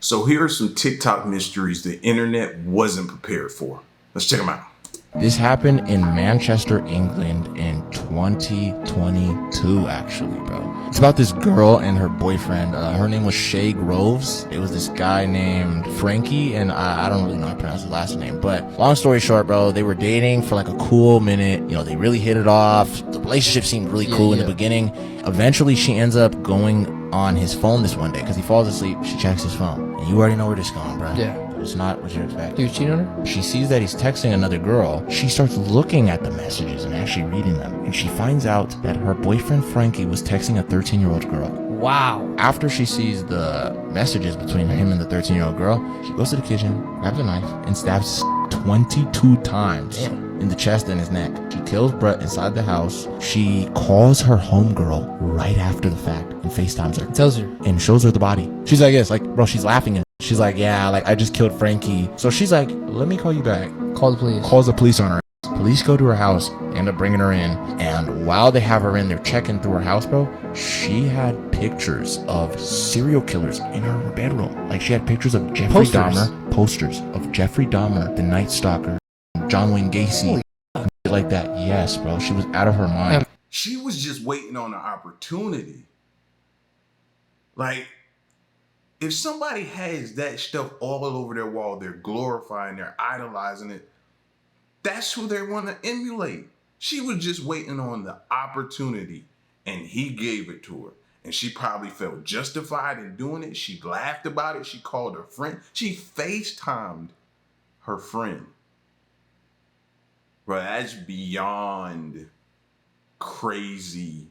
So here are some TikTok mysteries the internet wasn't prepared for. Let's check them out. This happened in Manchester, England in 2022, actually, bro. It's about this girl and her boyfriend. Her name was Shay Groves. It was this guy named Frankie, and I don't really know how to pronounce his last name. But long story short, bro, they were dating for like a cool minute. You know, they really hit it off. The relationship seemed really cool in the beginning. Eventually, she ends up going on his phone this one day because he falls asleep. She checks his phone. And you already know where this is going, bro. Yeah. It's not what you expect. You cheat on her? She sees that he's texting another girl. She starts looking at the messages and actually reading them. And she finds out that her boyfriend Frankie was texting a 13-year-old girl. Wow. After she sees the messages between him and the 13-year-old girl, she goes to the kitchen, grabs a knife, and stabs 22 times in the chest and his neck. She kills Brett inside the house. She calls her homegirl right after the fact and FaceTimes her. Tells her. And shows her the body. She's like, yes, like, bro, she's laughing. She's like, yeah, like, I just killed Frankie. So she's like, let me call you back. Call the police. Calls the police on her. Police go to her house, end up bringing her in. And while they have her in, they're checking through her house, bro. She had pictures of serial killers in her bedroom. Like, she had pictures of Jeffrey Dahmer. Posters of Jeffrey Dahmer, the Night Stalker, John Wayne Gacy, and shit like that. Yes, bro. She was out of her mind. She was just waiting on an opportunity. Like, if somebody has that stuff all over their wall, they're glorifying, they're idolizing it, that's who they want to emulate. She was just waiting on the opportunity, and he gave it to her. And she probably felt justified in doing it. She laughed about it. She called her friend. She FaceTimed her friend. Bro, that's beyond crazy.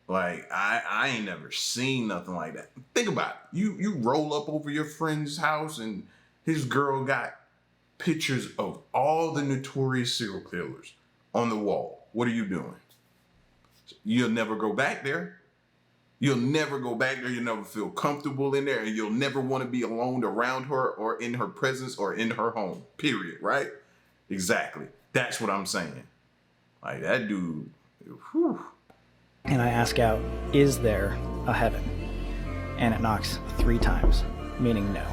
Like, I ain't never seen nothing like that. Think about it. You roll up over your friend's house and his girl got pictures of all the notorious serial killers on the wall. What are you doing? You'll never go back there. You'll never go back there. You'll never feel comfortable in there, and you'll never want to be alone around her or in her presence or in her home, period, right? Exactly. That's what I'm saying. Like, that dude, whew. And I ask out, is there a heaven? And it knocks 3 times, meaning no.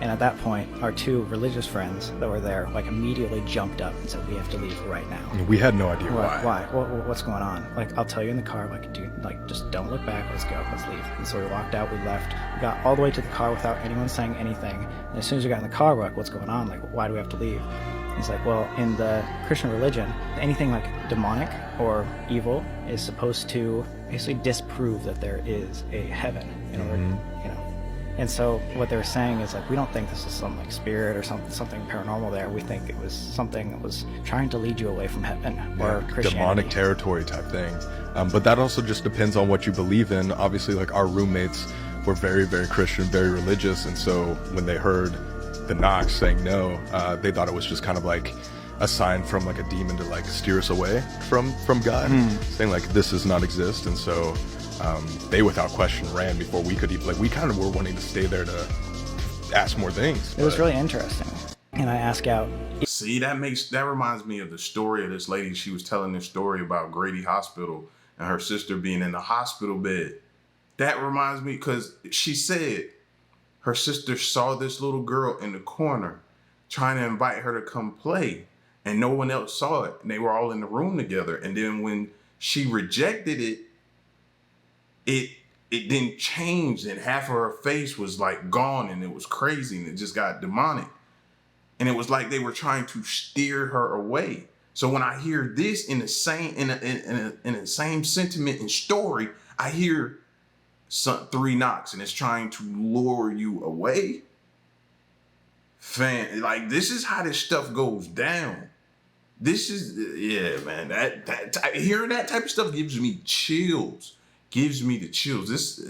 And at that point, our 2 religious friends that were there, like, immediately jumped up and said, we have to leave right now. We had no idea why. Why? What's going on? Like, I'll tell you in the car, like, dude, like, just don't look back, let's go, let's leave. And so we walked out, we left, we got all the way to the car without anyone saying anything. And as soon as we got in the car, we're like, what's going on? Like, why do we have to leave? He's like, well, in the Christian religion, anything like demonic or evil is supposed to basically disprove that there is a heaven in order, you know. And so what they're saying is, like, we don't think this is some like spirit or something paranormal there. We think it was something that was trying to lead you away from heaven or Christianity. Demonic territory type thing. But that also just depends on what you believe in. Obviously, like, our roommates were very, very Christian, very religious. And so when they heard the knocks saying no, they thought it was just kind of like a sign from like a demon to like steer us away from God, saying like this does not exist. And so they without question ran before we could even, like, we kind of were wanting to stay there to ask more things. It was really interesting. And I ask out, see, that reminds me of the story of this lady. She was telling this story about Grady Hospital and her sister being in the hospital bed. That reminds me, because she said her sister saw this little girl in the corner trying to invite her to come play, and no one else saw it. And they were all in the room together. And then when she rejected it, it didn't change, and half of her face was like gone, and it was crazy, and it just got demonic. And it was like they were trying to steer her away. So when I hear this in the same in the same sentiment and story, I hear 3 knocks, and it's trying to lure you away. Fan, like, this is how this stuff goes down. This is, yeah, man. That hearing that type of stuff gives me chills. Gives me the chills. This,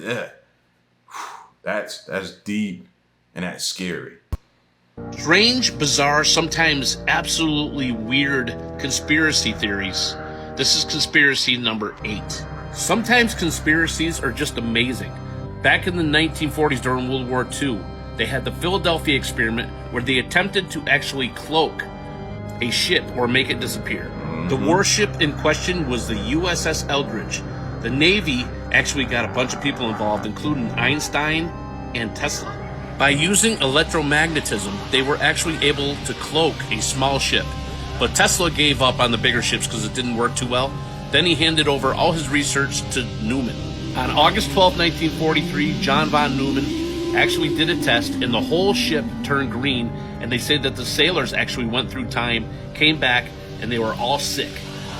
that's deep, and that's scary. Strange, bizarre, sometimes absolutely weird conspiracy theories. This is conspiracy number 8. Sometimes conspiracies are just amazing. Back in the 1940s during World War II, they had the Philadelphia experiment where they attempted to actually cloak a ship or make it disappear. The warship in question was the USS Eldridge. The Navy actually got a bunch of people involved, including Einstein and Tesla. By using electromagnetism, they were actually able to cloak a small ship. But Tesla gave up on the bigger ships because it didn't work too well. Then he handed over all his research to Newman. On August 12, 1943, John von Neumann actually did a test, and the whole ship turned green, and they say that the sailors actually went through time, came back, and they were all sick.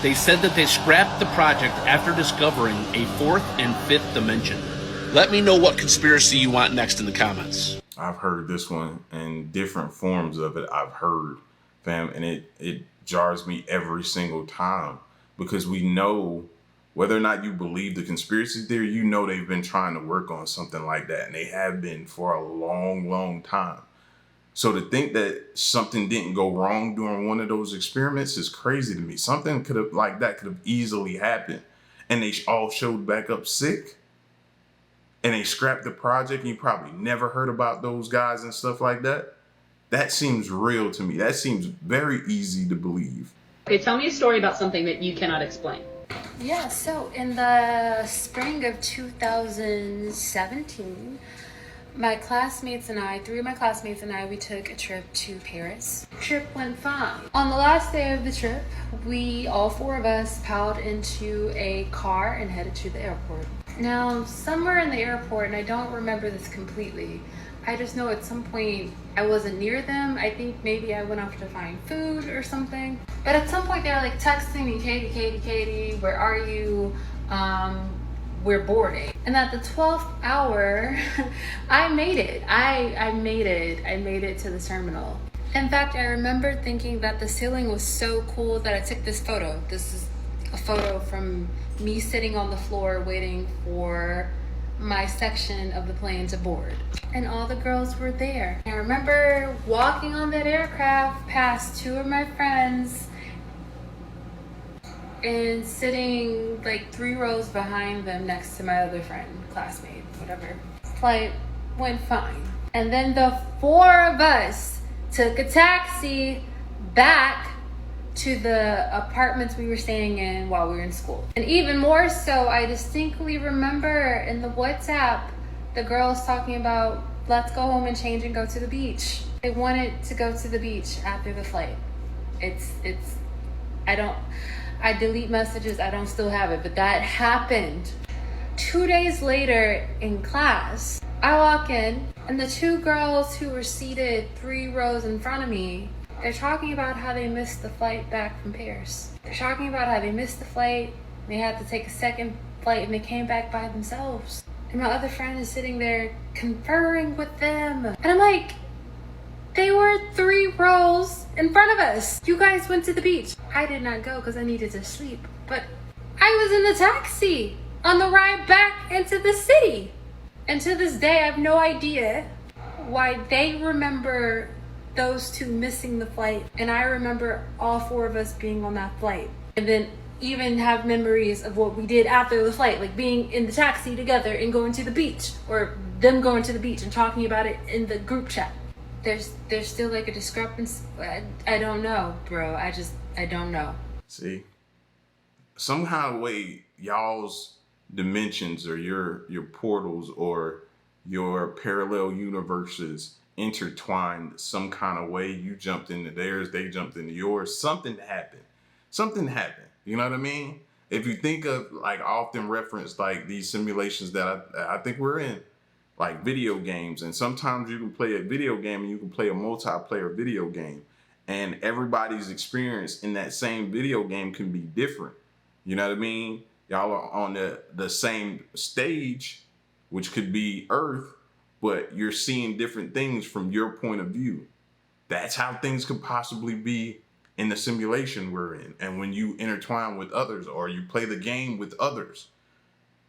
They said that they scrapped the project after discovering a fourth and fifth dimension. Let me know what conspiracy you want next in the comments. I've heard this one in different forms of it. I've heard, fam, and it jars me every single time, because we know, whether or not you believe the conspiracy theory, you know they've been trying to work on something like that, and they have been for a long, long time. So to think that something didn't go wrong during one of those experiments is crazy to me. Something could have easily happened, and they all showed back up sick, and they scrapped the project, and you probably never heard about those guys and stuff like that. That seems real to me. That seems very easy to believe. Okay, tell me a story about something that you cannot explain. Yeah, so in the spring of 2017, my classmates and I, three of my classmates and I, we took a trip to Paris. Trip went fine. On the last day of the trip, all four of us piled into a car and headed to the airport. Now, somewhere in the airport, and I don't remember this completely, I just know at some point I wasn't near them. I think maybe I went off to find food or something. But at some point they were like texting me, Katie, where are you? We're boarding. And at the 12th hour, I made it. I made it to the terminal. In fact, I remember thinking that the ceiling was so cool that I took this photo. This is a photo from me sitting on the floor waiting for my section of the plane to board, and all the girls were there. I remember walking on that aircraft past two of my friends and sitting like 3 rows behind them next to my other friend, classmate, whatever. Flight went fine. And then the four of us took a taxi back to the apartments we were staying in while we were in school. And even more so, I distinctly remember in the WhatsApp, the girls talking about, let's go home and change and go to the beach. They wanted to go to the beach after the flight. I delete messages, I don't still have it, but that happened. 2 days later in class, I walk in and the two girls who were seated 3 rows in front of me, they're talking about how they missed the flight back from Paris. They're talking about how they missed the flight, they had to take a second flight, and they came back by themselves. And my other friend is sitting there conferring with them. And I'm like, they were 3 rows in front of us. You guys went to the beach. I did not go because I needed to sleep. But I was in the taxi on the ride back into the city. And to this day, I have no idea why they remember those two missing the flight, and I remember all 4 of us being on that flight, and then even have memories of what we did after the flight, like being in the taxi together and going to the beach, or them going to the beach and talking about it in the group chat. There's still like a discrepancy. I don't know, bro. I don't know. See, somehow way y'all's dimensions or your portals or your parallel universes intertwined some kind of way. You jumped into theirs, they jumped into yours. Something happened. You know what I mean? If you think of, like, I often reference like these simulations that I think we're in, like video games, and sometimes you can play a video game and you can play a multiplayer video game, and everybody's experience in that same video game can be different. You know what I mean? Y'all are on the same stage, which could be Earth, but you're seeing different things from your point of view. That's how things could possibly be in the simulation we're in. And when you intertwine with others or you play the game with others,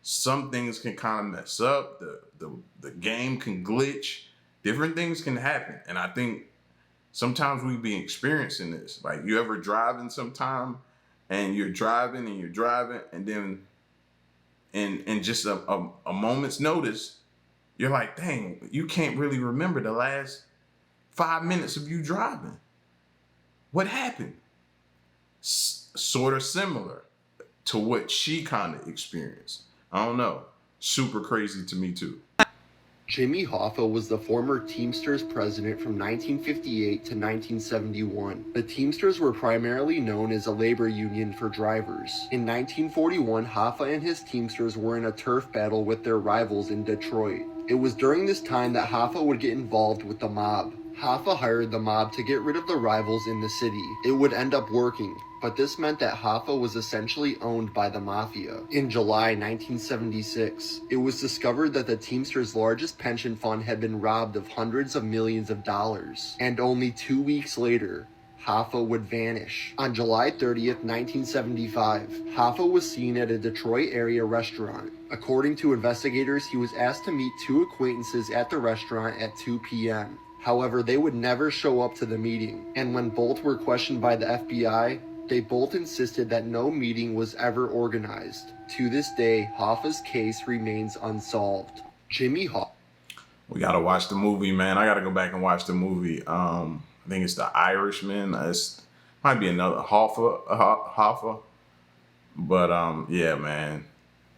some things can kind of mess up. The game can glitch. Different things can happen. And I think sometimes we be experiencing this. Like, you ever driving sometime and you're driving and then in just a moment's notice, you're like, dang, you can't really remember the last 5 minutes of you driving. What happened? Sort of similar to what she kind of experienced. I don't know. Super crazy to me too. Jimmy Hoffa was the former Teamsters president from 1958 to 1971. The Teamsters were primarily known as a labor union for drivers. In 1941, Hoffa and his Teamsters were in a turf battle with their rivals in Detroit. It was during this time that Hoffa would get involved with the mob. Hoffa hired the mob to get rid of the rivals in the city. It would end up working, but this meant that Hoffa was essentially owned by the mafia. In July 1976, it was discovered that the Teamsters' largest pension fund had been robbed of hundreds of millions of dollars. And only 2 weeks later, Hoffa would vanish. On July 30th, 1975, Hoffa was seen at a Detroit area restaurant. According to investigators, he was asked to meet two acquaintances at the restaurant at 2 p.m. However, they would never show up to the meeting, and when both were questioned by the FBI, they both insisted that no meeting was ever organized. To this day, Hoffa's case remains unsolved. Jimmy Hoffa. We gotta watch the movie, man. I gotta go back and watch the movie. I think it's The Irishman. It's might be another Hoffa. But yeah, man.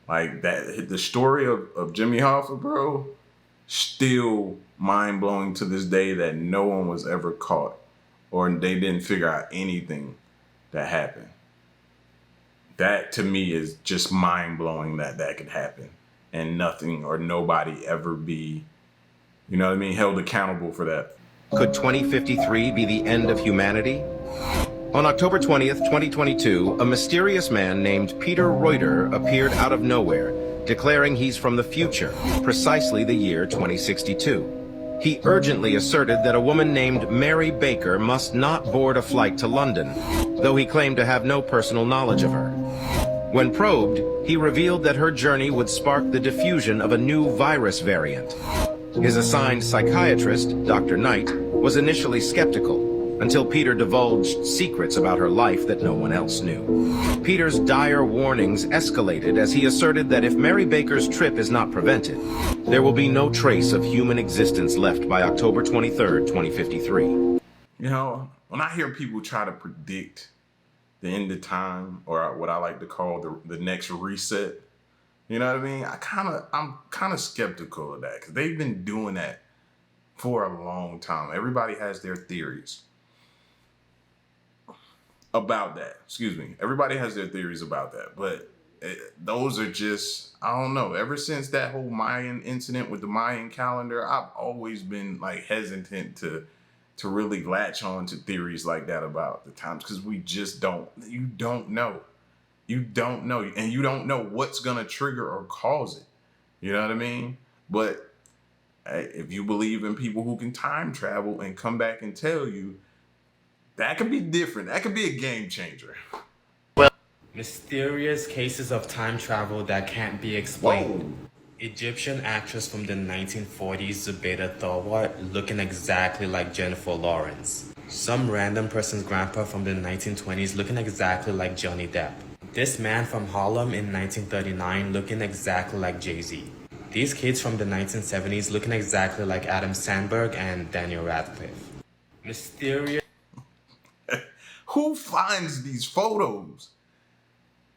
Like that, the story of Jimmy Hoffa, bro, still mind blowing to this day that no one was ever caught or they didn't figure out anything that happened. That to me is just mind blowing that that could happen and nothing or nobody ever be, you know what I mean, held accountable for that. Could 2053 be the end of humanity? On October 20th, 2022, a mysterious man named Peter Reuter appeared out of nowhere, declaring he's from the future, precisely the year 2062. He urgently asserted that a woman named Mary Baker must not board a flight to London, though he claimed to have no personal knowledge of her. When probed, he revealed that her journey would spark the diffusion of a new virus variant. His assigned psychiatrist, Dr. Knight, was initially skeptical, until Peter divulged secrets about her life that no one else knew. Peter's dire warnings escalated as he asserted that if Mary Baker's trip is not prevented, there will be no trace of human existence left by October 23rd, 2053. You know, when I hear people try to predict the end of time, or what I like to call the next reset, you know what I mean? I'm kind of skeptical of that because they've been doing that for a long time. Everybody has their theories about that. Excuse me. Everybody has their theories about that, but those are just, I don't know. Ever since that whole Mayan incident with the Mayan calendar, I've always been like hesitant to really latch on to theories like that about the times because we just don't. You don't know. You don't know, and you don't know what's gonna trigger or cause it. You know what I mean? But hey, if you believe in people who can time travel and come back and tell you, that could be different. That could be a game changer. Mysterious cases of time travel that can't be explained. Whoa. Egyptian actress from the 1940s, Zubaida Thawat, looking exactly like Jennifer Lawrence. Some random person's grandpa from the 1920s looking exactly like Johnny Depp. This man from Harlem in 1939 looking exactly like Jay-Z. These kids from the 1970s looking exactly like Adam Sandberg and Daniel Radcliffe. Mysterious. Who finds these photos?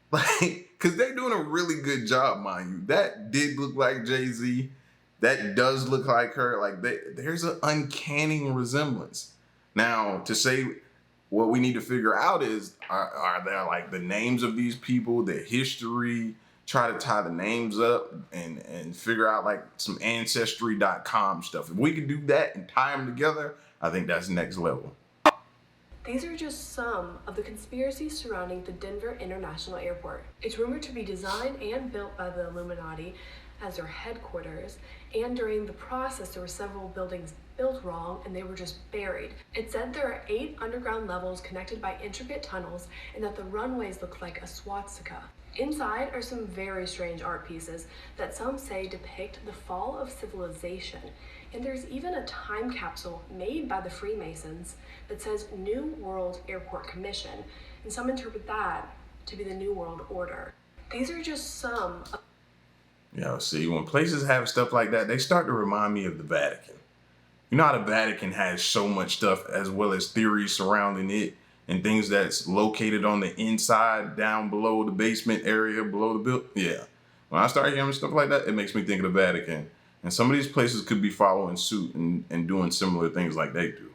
Like, because they're doing a really good job, mind you. That did look like Jay-Z. That does look like her. Like, there's an uncanny resemblance. Now, to say what we need to figure out is, are there like the names of these people, their history, try to tie the names up and figure out like some ancestry.com stuff. If we could do that and tie them together, I think that's next level. These are just some of the conspiracies surrounding the Denver International Airport. It's rumored to be designed and built by the Illuminati as their headquarters, and during the process there were several buildings built wrong and they were just buried. It said there are 8 underground levels connected by intricate tunnels and that the runways look like a swastika. Inside are some very strange art pieces that some say depict the fall of civilization. And there's even a time capsule made by the Freemasons that says New World Airport Commission, and some interpret that to be the New World Order. These are just some of... See, when places have stuff like that, they start to remind me of the Vatican. You know how the Vatican has so much stuff as well as theories surrounding it and things that's located on the inside, down below the basement area, below the building? Yeah. When I start hearing stuff like that, it makes me think of the Vatican. And some of these places could be following suit and doing similar things like they do.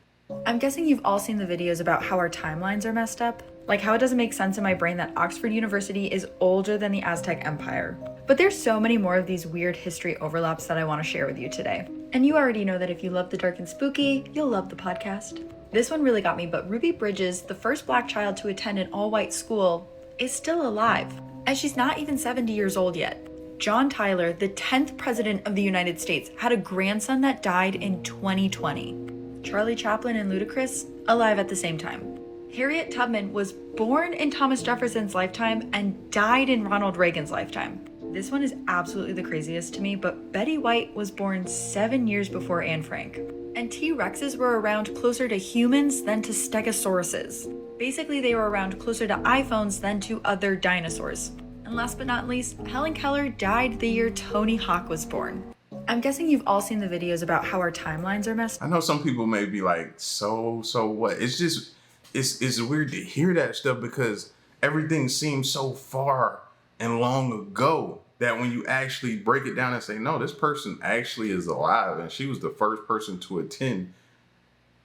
I'm guessing you've all seen the videos about how our timelines are messed up. Like how it doesn't make sense in my brain that Oxford University is older than the Aztec Empire. But there's so many more of these weird history overlaps that I want to share with you today. And you already know that if you love the dark and spooky, you'll love the podcast. This one really got me, but Ruby Bridges, the first Black child to attend an all-white school, is still alive. And she's not even 70 years old yet. John Tyler, the 10th president of the United States, had a grandson that died in 2020. Charlie Chaplin and Ludacris, alive at the same time. Harriet Tubman was born in Thomas Jefferson's lifetime and died in Ronald Reagan's lifetime. This one is absolutely the craziest to me, but Betty White was born 7 years before Anne Frank. And T-Rexes were around closer to humans than to Stegosauruses. Basically, they were around closer to iPhones than to other dinosaurs. And last but not least, Helen Keller died the year Tony Hawk was born. I'm guessing you've all seen the videos about how our timelines are messed up. I know some people may be like, so what? It's just, it's weird to hear that stuff because everything seems so far and long ago that when you actually break it down and say, no, this person actually is alive and she was the first person to attend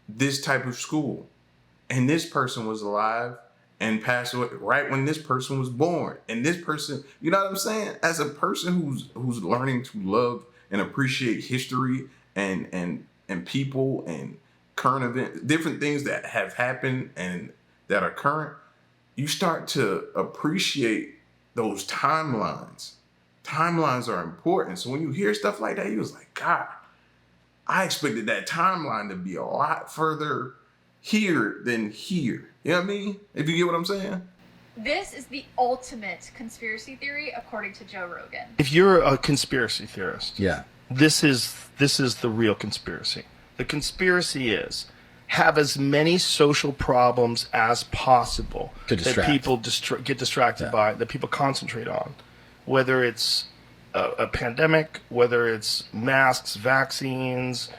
this type of school. And this person was alive and passed away right when this person was born. And this person, you know what I'm saying? As a person who's learning to love and appreciate history and people and current events, different things that have happened and that are current, you start to appreciate those timelines. Timelines are important. So when you hear stuff like that, you was like, God, I expected that timeline to be a lot further here than here. You know what I mean? If you get what I'm saying? This is the ultimate conspiracy theory, according to Joe Rogan. If you're a conspiracy theorist, yeah, this is the real conspiracy. The conspiracy is have as many social problems as possible that people get distracted by, that people concentrate on, whether it's a pandemic, whether it's masks, vaccines,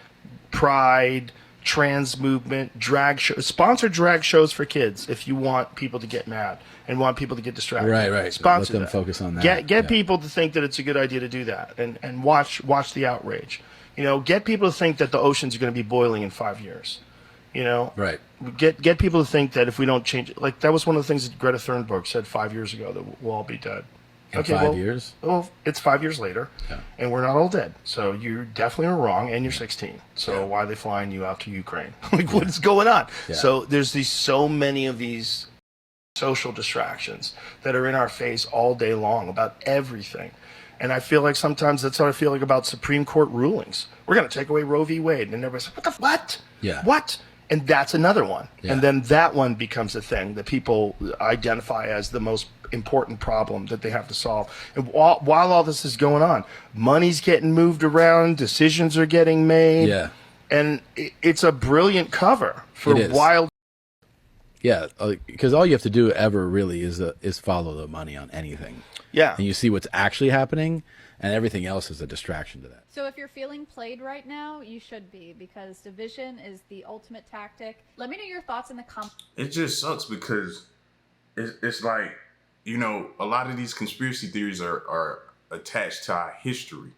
pride, trans movement, drag shows, sponsor drag shows for kids if you want people to get mad and want people to get distracted. Right. Sponsor Let them that. focus on that. Get people to think that it's a good idea to do that and watch the outrage. You know, get people to think that the oceans are going to be boiling in 5 years. You know, right. Get people to think that if we don't change it, like that was one of the things that Greta Thunberg said 5 years ago, that we'll all be dead. In 5 years? Well, it's 5 years later, and we're not all dead. So you definitely are wrong, and you're 16. So why are they flying you out to Ukraine? Like, what is going on? Yeah. So there's so many of these social distractions that are in our face all day long about everything. And I feel like sometimes that's what I feel like about Supreme Court rulings. We're going to take away Roe v. Wade. And everybody's like, what? Yeah. What? And that's another one. Yeah. And then that one becomes a thing that people identify as the most important problem that they have to solve. And while all this is going on, money's getting moved around, decisions are getting made. Yeah. And it's a brilliant cover for wild. Yeah, because all you have to do ever really is follow the money on anything. Yeah. And you see what's actually happening, and everything else is a distraction to that. So if you're feeling played right now, you should be, because division is the ultimate tactic. Let me know your thoughts in the comments. It just sucks because it's like, you know, a lot of these conspiracy theories are attached to our history.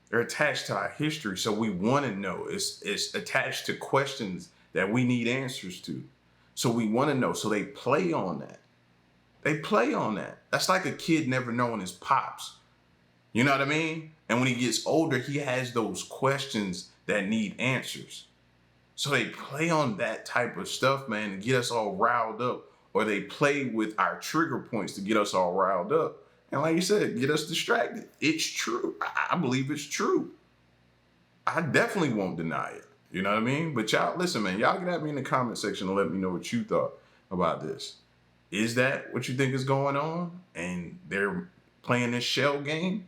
They're attached to our history, so we want to know. It's attached to questions that we need answers to. So we want to know. So they play on that. They play on that. That's like a kid never knowing his pops. You know what I mean? And when he gets older, he has those questions that need answers. So they play on that type of stuff, man, to get us all riled up. Or they play with our trigger points to get us all riled up. And like you said, get us distracted. It's true. I believe it's true. I definitely won't deny it. You know what I mean? But y'all, listen, man, y'all get at me in the comment section and let me know what you thought about this. Is that what you think is going on? And they're playing this shell game?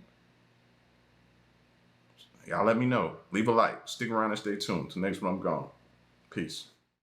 Y'all let me know. Leave a like. Stick around and stay tuned. Till next one, I'm gone. Peace.